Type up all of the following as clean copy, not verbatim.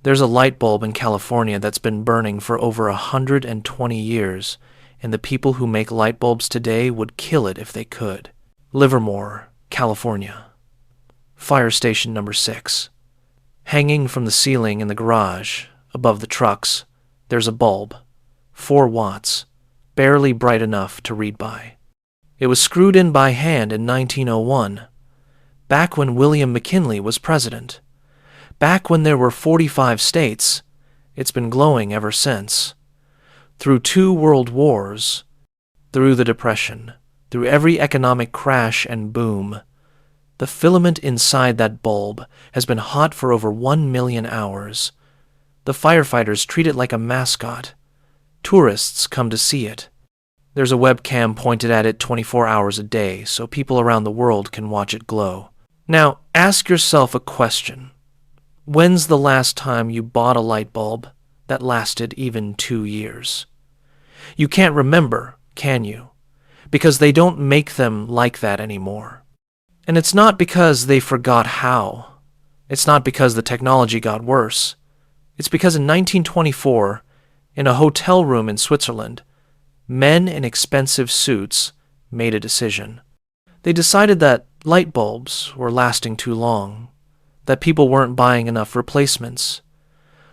There's a light bulb in California that's been burning for over 120 years, and the people who make light bulbs today would kill it if they could. Livermore, California. Fire station number 6. Hanging from the ceiling in the garage, above the trucks, there's a bulb, 4 watts, barely bright enough to read by. It was screwed in by hand in 1901, back when William McKinley was president. Back when there were 45 states. It's been glowing ever since. Through 2 world wars, through the Depression, through every economic crash and boom, the filament inside that bulb has been hot for over 1 million hours. The firefighters treat it like a mascot. Tourists come to see it. There's a webcam pointed at it 24 hours a day so people around the world can watch it glow. Now, ask yourself a question. When's the last time you bought a light bulb that lasted even 2 years? You can't remember, can you? Because they don't make them like that anymore. And it's not because they forgot how. It's not because the technology got worse. It's because in 1924, in a hotel room in Switzerland, men in expensive suits made a decision. They decided that light bulbs were lasting too long, that people weren't buying enough replacements.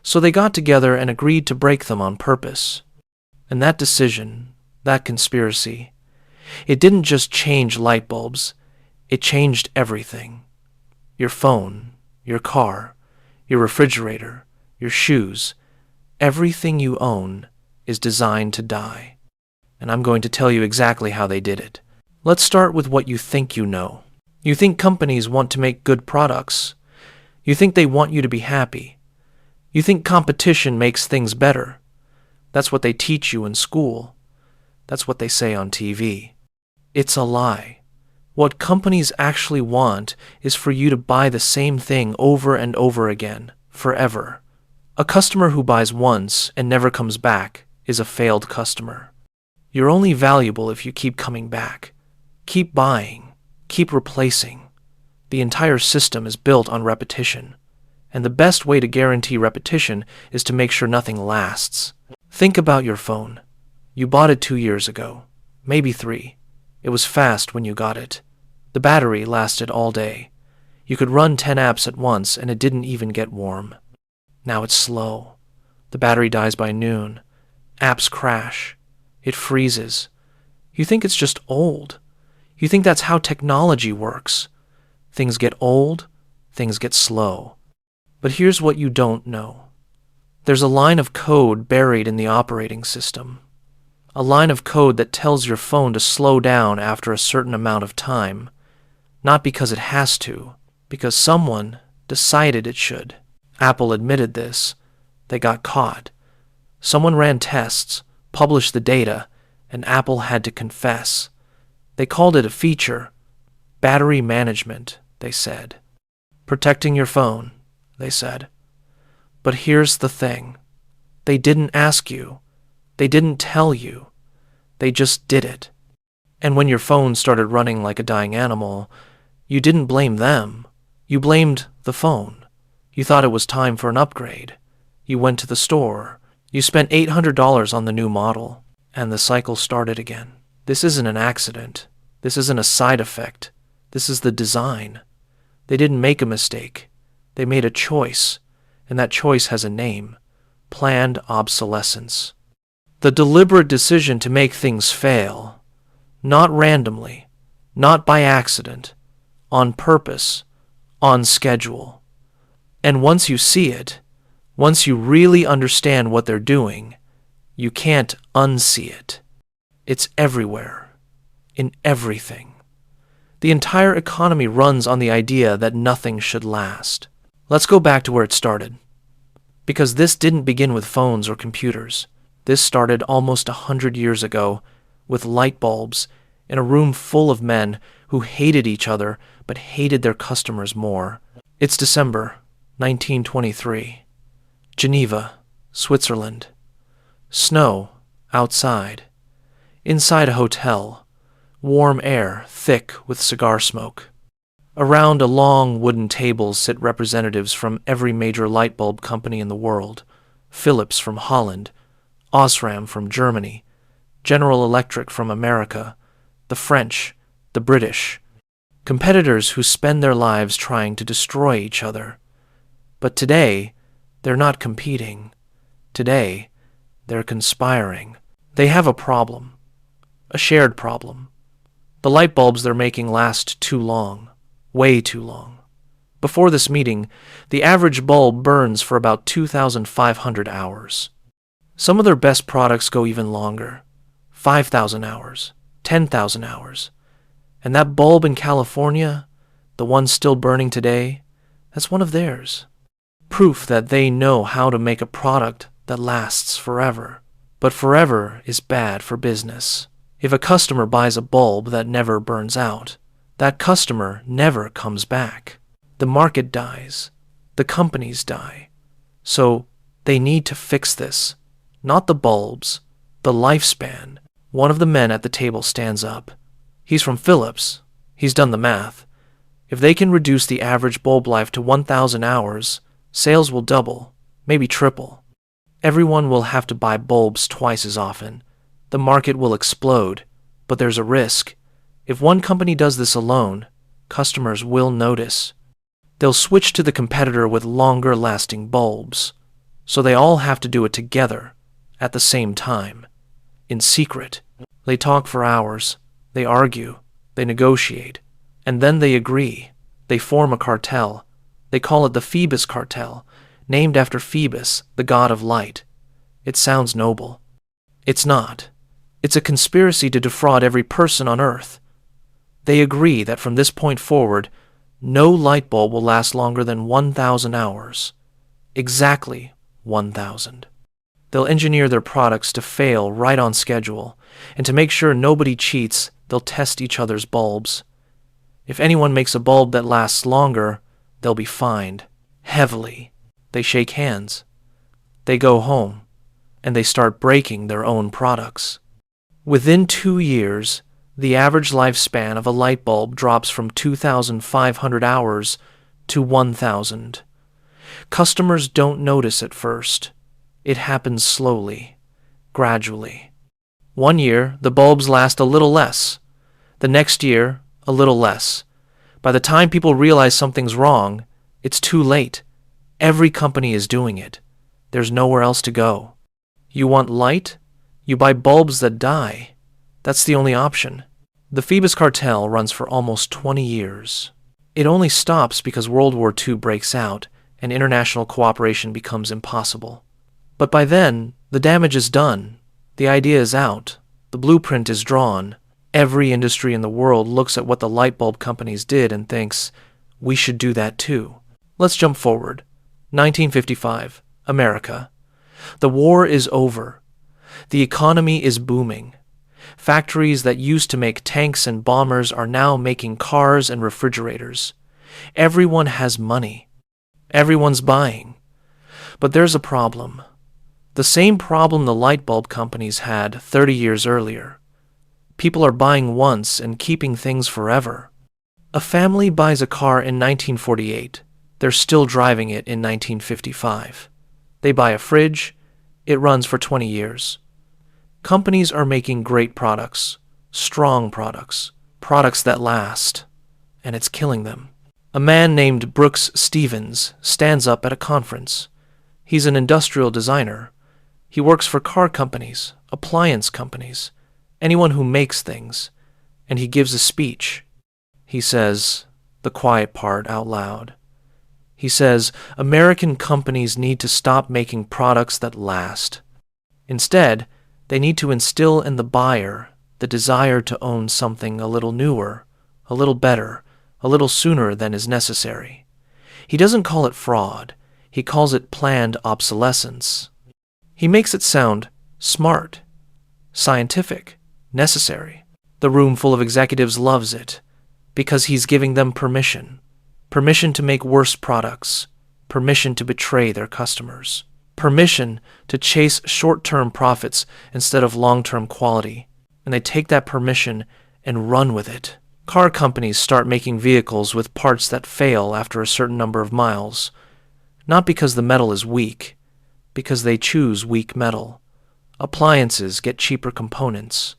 So they got together and agreed to break them on purpose. And that decision, that conspiracy, it didn't just change light bulbs, it changed everything. Your phone, your car, your refrigerator, your shoes, everything you own is designed to die. And I'm going to tell you exactly how they did it. Let's start with what you think you know. You think companies want to make good products. You think they want you to be happy. You think competition makes things better. That's what they teach you in school. That's what they say on TV. It's a lie. What companies actually want is for you to buy the same thing over and over again, forever. A customer who buys once and never comes back is a failed customer. You're only valuable if you keep coming back. Keep buying. Keep replacing. The entire system is built on repetition, and the best way to guarantee repetition is to make sure nothing lasts. Think about your phone. You bought it 2 years ago, maybe 3. It was fast when you got it. The battery lasted all day. You could run 10 apps at once and it didn't even get warm. Now it's slow. The battery dies by noon. Apps crash. It freezes. You think it's just old. You think that's how technology works. Things get old, things get slow. But here's what you don't know. There's a line of code buried in the operating system. A line of code that tells your phone to slow down after a certain amount of time. Not because it has to, because someone decided it should. Apple admitted this. They got caught. Someone ran tests, published the data, and Apple had to confess. They called it a feature. Battery management, they said. Protecting your phone, they said. But here's the thing. They didn't ask you. They didn't tell you. They just did it. And when your phone started running like a dying animal, you didn't blame them. You blamed the phone. You thought it was time for an upgrade. You went to the store. You spent $800 on the new model. And the cycle started again. This isn't an accident. This isn't a side effect. This is the design. They didn't make a mistake. They made a choice. And that choice has a name. Planned obsolescence. The deliberate decision to make things fail. Not randomly. Not by accident. On purpose. On schedule. And once you see it, once you really understand what they're doing, you can't unsee it. It's everywhere. In everything. The entire economy runs on the idea that nothing should last. Let's go back to where it started. Because this didn't begin with phones or computers. This started almost 100 years ago with light bulbs in a room full of men who hated each other but hated their customers more. It's December 1923. Geneva, Switzerland. Snow outside. Inside a hotel. Warm air thick with cigar smoke. Around a long wooden table sit representatives from every major light bulb company in the world: Philips from Holland, Osram from Germany, General Electric from America, the French, the British, competitors who spend their lives trying to destroy each other. But today, they're not competing. Today, they're conspiring. They have a problem, a shared problem. The light bulbs they're making last too long, way too long. Before this meeting, the average bulb burns for about 2,500 hours. Some of their best products go even longer, 5,000 hours, 10,000 hours. And that bulb in California, the one still burning today, that's one of theirs. Proof that they know how to make a product that lasts forever. But forever is bad for business. If a customer buys a bulb that never burns out, that customer never comes back. The market dies. The companies die. So they need to fix this. Not the bulbs, the lifespan. One of the men at the table stands up. He's from Philips. He's done the math. If they can reduce the average bulb life to 1,000 hours, sales will double, maybe triple. Everyone will have to buy bulbs twice as often. The market will explode, but there's a risk. If one company does this alone, customers will notice. They'll switch to the competitor with longer-lasting bulbs. So they all have to do it together, at the same time, in secret. They talk for hours. They argue, they negotiate, and then they agree. They form a cartel. They call it the Phoebus Cartel, named after Phoebus, the god of light. It sounds noble. It's not. It's a conspiracy to defraud every person on Earth. They agree that from this point forward, no light bulb will last longer than 1,000 hours. Exactly 1,000. They'll engineer their products to fail right on schedule, and to make sure nobody cheats, they'll test each other's bulbs. If anyone makes a bulb that lasts longer, they'll be fined, heavily. They shake hands. They go home, and they start breaking their own products. Within 2 years, the average lifespan of a light bulb drops from 2,500 hours to 1,000. Customers don't notice at first. It happens slowly, gradually. 1 year, the bulbs last a little less. The next year, a little less. By the time people realize something's wrong, it's too late. Every company is doing it. There's nowhere else to go. You want light? You buy bulbs that die. That's the only option. The Phoebus Cartel runs for almost 20 years. It only stops because World War II breaks out and international cooperation becomes impossible. But by then, the damage is done. The idea is out. The blueprint is drawn. Every industry in the world looks at what the light bulb companies did and thinks, we should do that too. Let's jump forward. 1955, America. The war is over. The economy is booming. Factories that used to make tanks and bombers are now making cars and refrigerators. Everyone has money. Everyone's buying. But there's a problem. The same problem the light bulb companies had 30 years earlier. People are buying once and keeping things forever. A family buys a car in 1948. They're still driving it in 1955. They buy a fridge. It runs for 20 years. Companies are making great products, strong products, products that last, and it's killing them. A man named Brooks Stevens stands up at a conference. He's an industrial designer. He works for car companies, appliance companies, anyone who makes things, and he gives a speech. He says, the quiet part out loud. He says, American companies need to stop making products that last. Instead, they need to instill in the buyer the desire to own something a little newer, a little better, a little sooner than is necessary. He doesn't call it fraud. He calls it planned obsolescence. He makes it sound smart, scientific, necessary. The room full of executives loves it because he's giving them permission. Permission to make worse products. Permission to betray their customers. Permission to chase short-term profits instead of long-term quality. And they take that permission and run with it. Car companies start making vehicles with parts that fail after a certain number of miles, not because the metal is weak, because they choose weak metal. Appliances get cheaper components.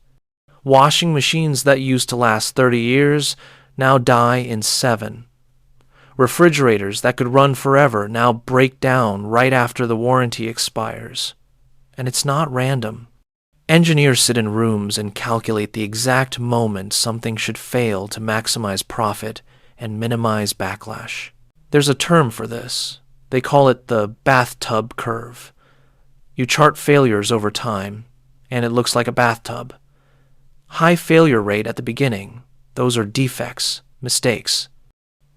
Washing machines that used to last 30 years now die in 7. Refrigerators that could run forever now break down right after the warranty expires. And it's not random. Engineers sit in rooms and calculate the exact moment something should fail to maximize profit and minimize backlash. There's a term for this. They call it the bathtub curve. You chart failures over time, and it looks like a bathtub. High failure rate at the beginning, those are defects, mistakes.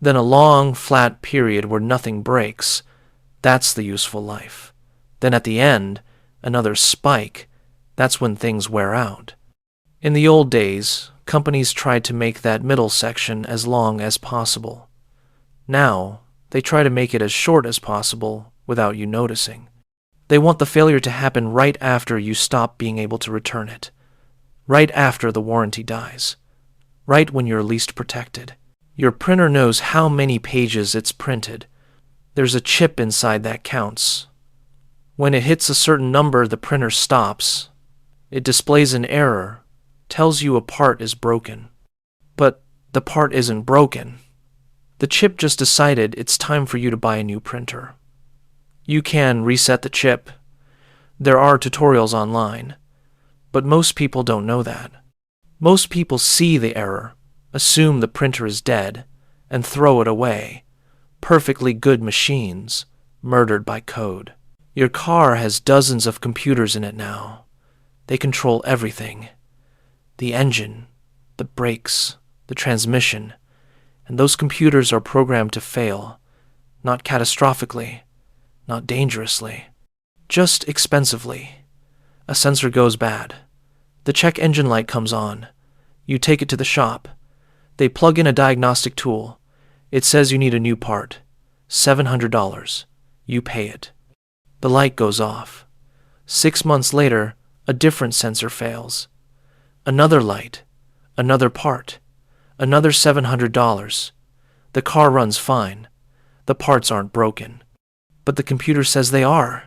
Then a long, flat period where nothing breaks, that's the useful life. Then at the end, another spike, that's when things wear out. In the old days, companies tried to make that middle section as long as possible. Now, they try to make it as short as possible without you noticing. They want the failure to happen right after you stop being able to return it, right after the warranty dies, right when you're least protected. Your printer knows how many pages it's printed. There's a chip inside that counts. When it hits a certain number, the printer stops. It displays an error, tells you a part is broken. But the part isn't broken. The chip just decided it's time for you to buy a new printer. You can reset the chip. There are tutorials online. But most people don't know that. Most people see the error, assume the printer is dead, and throw it away. Perfectly good machines, murdered by code. Your car has dozens of computers in it now. They control everything. The engine, the brakes, the transmission, and those computers are programmed to fail, not catastrophically, not dangerously, just expensively. A sensor goes bad. The check engine light comes on. You take it to the shop. They plug in a diagnostic tool. It says you need a new part. $700. You pay it. The light goes off. 6 months later, a different sensor fails. Another light. Another part. Another $700. The car runs fine. The parts aren't broken. But the computer says they are.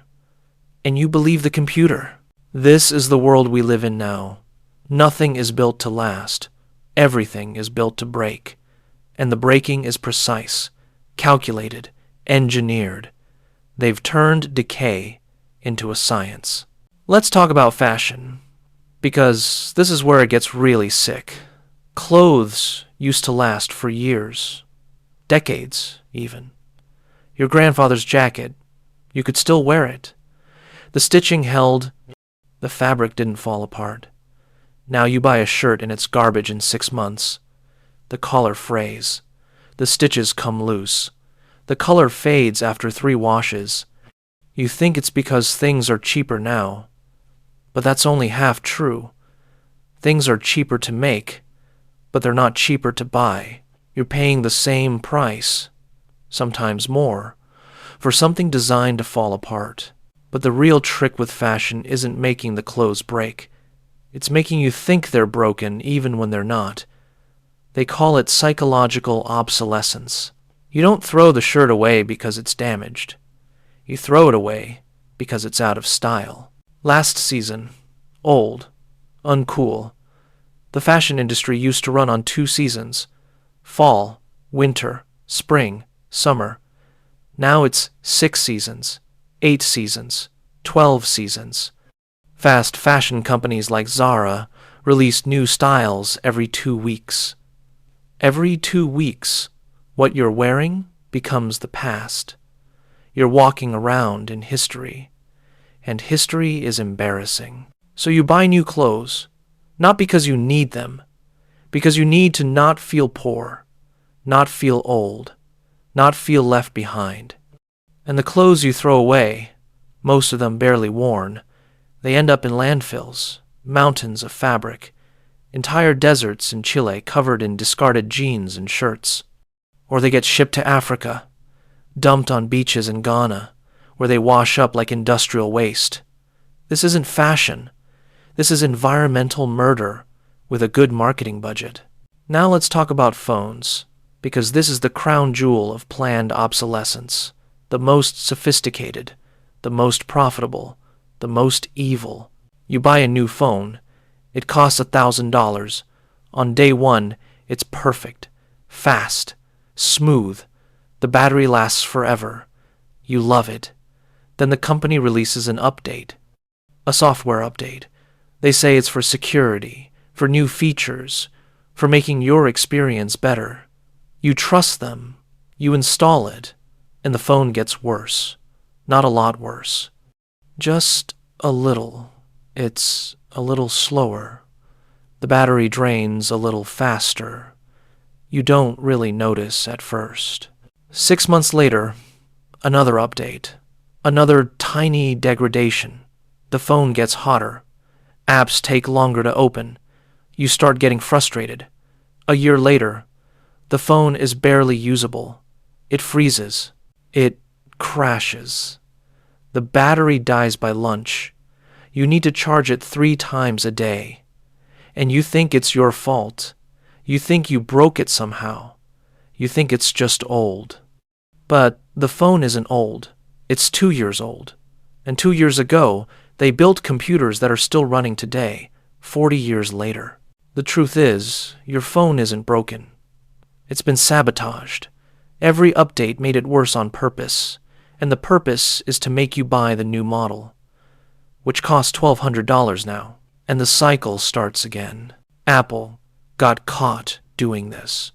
And you believe the computer. This is the world we live in now. Nothing is built to last. Everything is built to break. And the breaking is precise, calculated, engineered. They've turned decay into a science. Let's talk about fashion, because this is where it gets really sick. Clothes used to last for years, decades even. Your grandfather's jacket, you could still wear it. The stitching held, the fabric didn't fall apart. Now you buy a shirt and it's garbage in 6 months. The collar frays. The stitches come loose. The color fades after 3 washes. You think it's because things are cheaper now. But that's only half true. Things are cheaper to make, but they're not cheaper to buy. You're paying the same price, sometimes more, for something designed to fall apart. But the real trick with fashion isn't making the clothes break. It's making you think they're broken even when they're not. They call it psychological obsolescence. You don't throw the shirt away because it's damaged. You throw it away because it's out of style. Last season, old, uncool. The fashion industry used to run on 2 seasons. Fall, winter, spring, summer. Now it's 6 seasons, 8 seasons, 12 seasons. Fast fashion companies like Zara release new styles every 2 weeks. Every 2 weeks, what you're wearing becomes the past. You're walking around in history, and history is embarrassing. So you buy new clothes, not because you need them, because you need to not feel poor, not feel old, not feel left behind. And the clothes you throw away, most of them barely worn, they end up in landfills, mountains of fabric, entire deserts in Chile covered in discarded jeans and shirts. Or they get shipped to Africa, dumped on beaches in Ghana, where they wash up like industrial waste. This isn't fashion. This is environmental murder with a good marketing budget. Now let's talk about phones, because this is the crown jewel of planned obsolescence, the most sophisticated, the most profitable, the most evil. You buy a new phone, it costs $1,000. On day one, it's perfect, fast, smooth. The battery lasts forever. You love it. Then the company releases an update, a software update. They say it's for security, for new features, for making your experience better. You trust them, you install it, and the phone gets worse. Not a lot worse. Just a little. It's a little slower. The battery drains a little faster. You don't really notice at first. 6 months later, another update. Another tiny degradation. The phone gets hotter. Apps take longer to open. You start getting frustrated. A year later, the phone is barely usable. It freezes. It crashes. The battery dies by lunch. You need to charge it 3 times a day. And you think it's your fault. You think you broke it somehow. You think it's just old. But the phone isn't old. It's 2 years old. And 2 years ago, they built computers that are still running today, 40 years later. The truth is, your phone isn't broken. It's been sabotaged. Every update made it worse on purpose, and the purpose is to make you buy the new model, which costs $1,200 now, and the cycle starts again. Apple got caught doing this.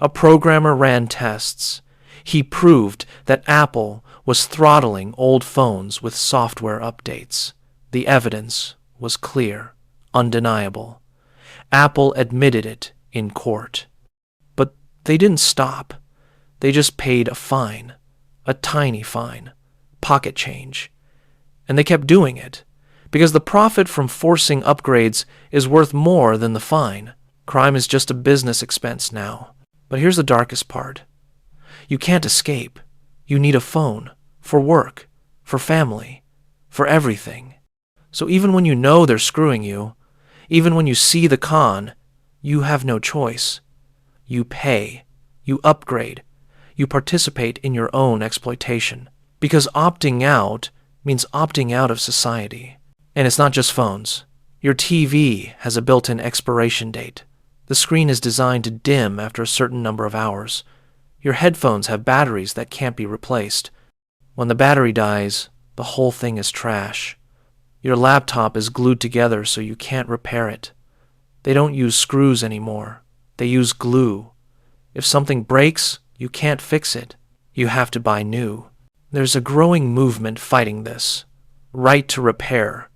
A programmer ran tests. He proved that Apple was throttling old phones with software updates. The evidence was clear, undeniable. Apple admitted it in court. But they didn't stop. They just paid a fine, a tiny fine, pocket change. And they kept doing it, because the profit from forcing upgrades is worth more than the fine. Crime is just a business expense now. But here's the darkest part. You can't escape. You need a phone, for work, for family, for everything. So even when you know they're screwing you, even when you see the con, you have no choice. You pay. You upgrade. You participate in your own exploitation. Because opting out means opting out of society. And it's not just phones. Your TV has a built-in expiration date. The screen is designed to dim after a certain number of hours. Your headphones have batteries that can't be replaced. When the battery dies, the whole thing is trash. Your laptop is glued together so you can't repair it. They don't use screws anymore. They use glue. If something breaks, you can't fix it. You have to buy new. There's a growing movement fighting this. Right to repair.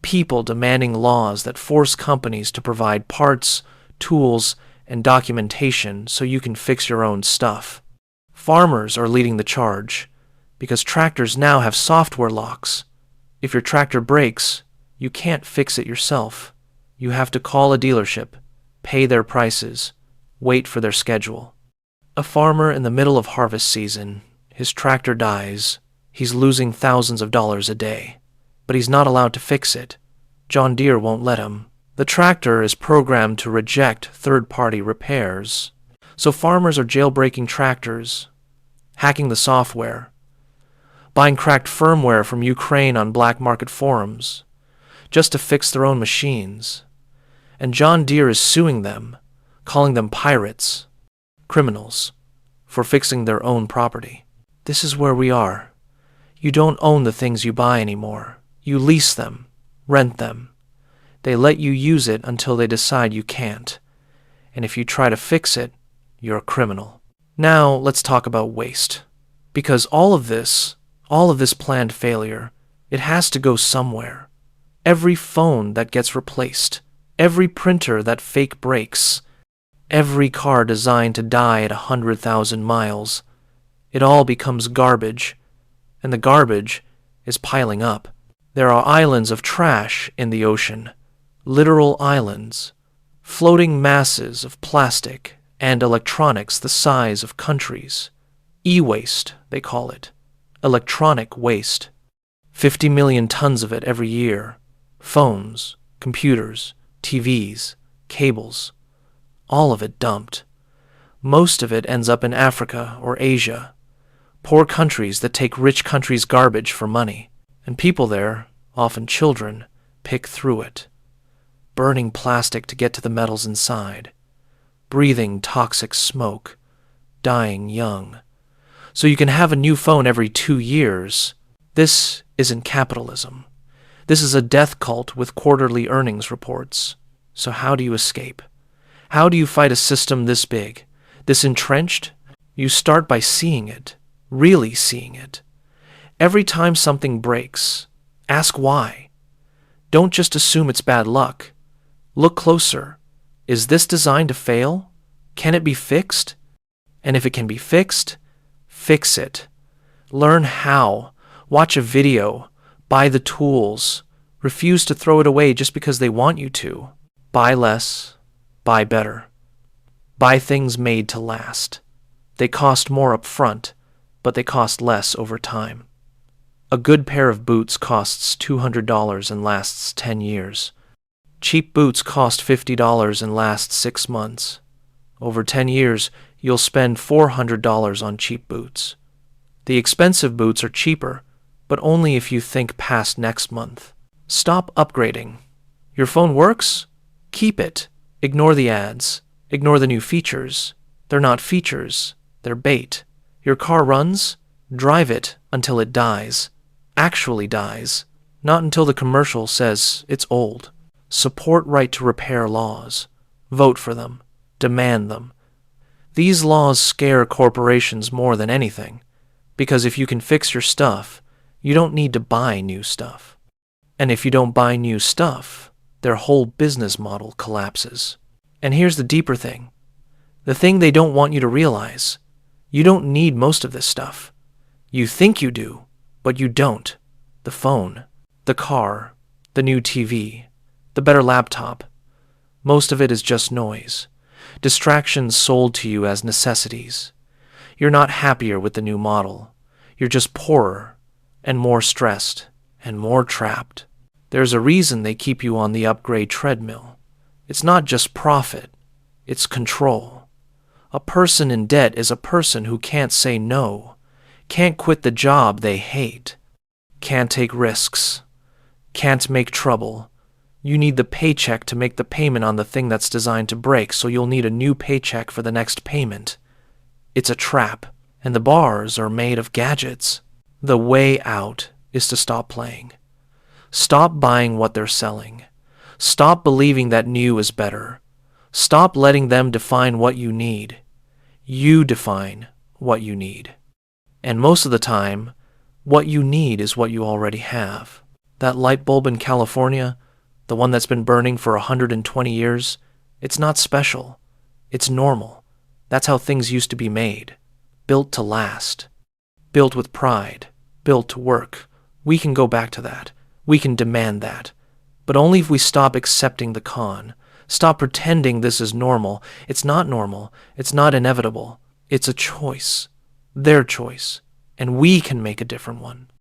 People demanding laws that force companies to provide parts, tools, and documentation so you can fix your own stuff. Farmers are leading the charge, because tractors now have software locks. If your tractor breaks, you can't fix it yourself. You have to call a dealership, pay their prices, wait for their schedule. A farmer in the middle of harvest season, his tractor dies. He's losing thousands of dollars a day, but he's not allowed to fix it. John Deere won't let him. The tractor is programmed to reject third-party repairs. So farmers are jailbreaking tractors, hacking the software, buying cracked firmware from Ukraine on black market forums, just to fix their own machines. And John Deere is suing them, calling them pirates, criminals, for fixing their own property. This is where we are. You don't own the things you buy anymore. You lease them, rent them. They let you use it until they decide you can't. And if you try to fix it, you're a criminal. Now let's talk about waste. Because all of this planned failure, it has to go somewhere. Every phone that gets replaced, every printer that fake breaks, every car designed to die at 100,000 miles, it all becomes garbage. And the garbage is piling up. There are islands of trash in the ocean. Literal islands, floating masses of plastic and electronics the size of countries. E-waste, they call it. Electronic waste. 50 million tons of it every year. Phones, computers, TVs, cables. all of it dumped. Most of it ends up in Africa or Asia, poor countries that take rich countries' garbage for money, and people there, often children, pick through it, burning plastic to get to the metals inside, breathing toxic smoke, dying young. So you can have a new phone every 2 years. This isn't capitalism. This is a death cult with quarterly earnings reports. So how do you escape? How do you fight a system this big, this entrenched? You start by seeing it, really seeing it. Every time something breaks, ask why. Don't just assume it's bad luck. Look closer. Is this designed to fail? Can it be fixed? And if it can be fixed, fix it. Learn how. Watch a video. Buy the tools. Refuse to throw it away just because they want you to. Buy less. Buy better. Buy things made to last. They cost more up front, but they cost less over time. A good pair of boots costs $200 and lasts 10 years. Cheap boots cost $50 and last 6 months. Over 10 years, you'll spend $400 on cheap boots. The expensive boots are cheaper, but only if you think past next month. Stop upgrading. Your phone works? Keep it. Ignore the ads. Ignore the new features. They're not features. They're bait. Your car runs? Drive it until it dies. Actually dies. Not until the commercial says it's old. Support right to repair laws. Vote for them. Demand them. These laws scare corporations more than anything, because if you can fix your stuff, you don't need to buy new stuff. And if you don't buy new stuff, their whole business model collapses. And here's the deeper thing. The thing they don't want you to realize. You don't need most of this stuff. You think you do, but you don't. The phone, the car, the new TV, the better laptop. Most of it is just noise. Distractions sold to you as necessities. You're not happier with the new model. You're just poorer and more stressed and more trapped. There's a reason they keep you on the upgrade treadmill. It's not just profit. It's control. A person in debt is a person who can't say no, can't quit the job they hate, can't take risks, can't make trouble. You need the paycheck to make the payment on the thing that's designed to break, so you'll need a new paycheck for the next payment. It's a trap, and the bars are made of gadgets. The way out is to stop playing. Stop buying what they're selling. Stop believing that new is better. Stop letting them define what you need. You define what you need. And most of the time, what you need is what you already have. That light bulb in California, the one that's been burning for 120 years, it's not special. It's normal. That's how things used to be made. Built to last. Built with pride. Built to work. We can go back to that. We can demand that. But only if we stop accepting the con. Stop pretending this is normal. It's not normal. It's not inevitable. It's a choice. Their choice. And we can make a different one.